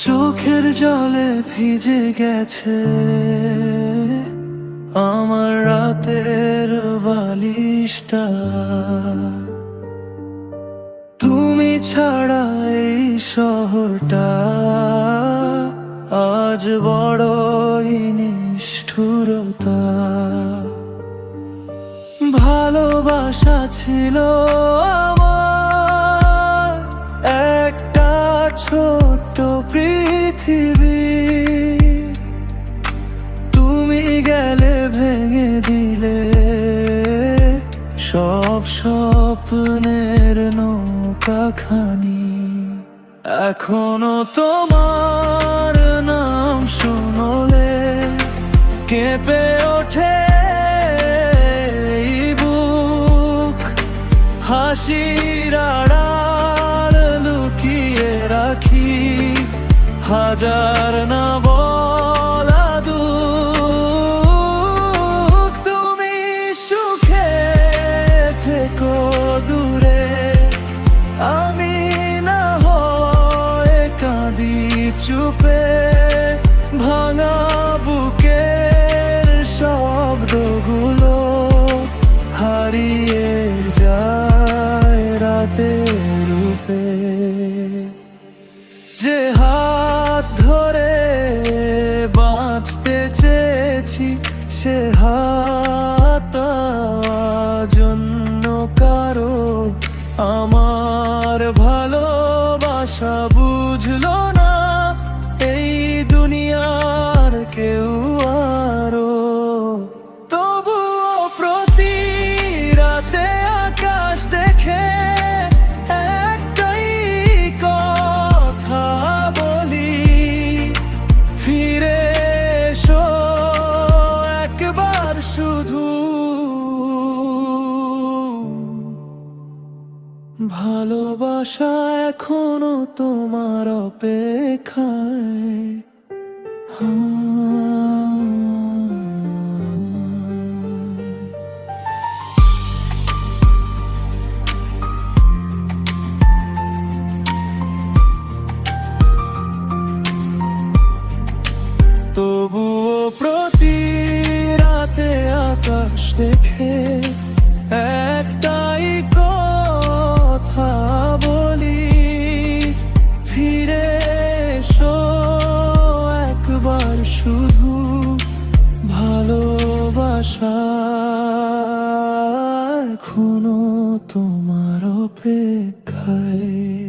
চোখের জলে ভিজে গেছে আমার রাতের বালিশটা। তুমি ছাড়া এই শহরটা আজ বড়ই নিষ্ঠুরতা। ভালোবাসা ছিল আমার একটা ছোট্ট পৃথিবী, তুমি গেলে ভেঙে দিলে সব স্বপ্নের নৌকাখানি। এখনো তোমার নাম শুনলে কেঁপে ওঠে বুক, হাসির আড়াল লুকিয়ে রাখি হাজার না বলা দুঃখ। তুমি সুখে থেকো দূরে, আমি না হয় কাঁদি চুপে। ভাঙা বুকের শব্দগুলো হারিয়ে যায় রাতের রূপে। যে হাত ধরে বাঁচতে চেয়েছি সে হাত জন্য কারো আমার ভালোবাসা বুঝলো না এই দুনিয়ার কেউ আরো। তবুও প্রতি রাতে আকাশ দেখে একটাই কথা বলি, ফিরে এসো একবার শুধু। ভালোবাসা এখনো তোমার অপেক্ষায়। তবুও প্রতি রাতে আকাশ দেখে একটাই কথা বলি, ফিরে এসো একবার শুধু। ভালোবাসা এখনো তোমার অপেক্ষায়।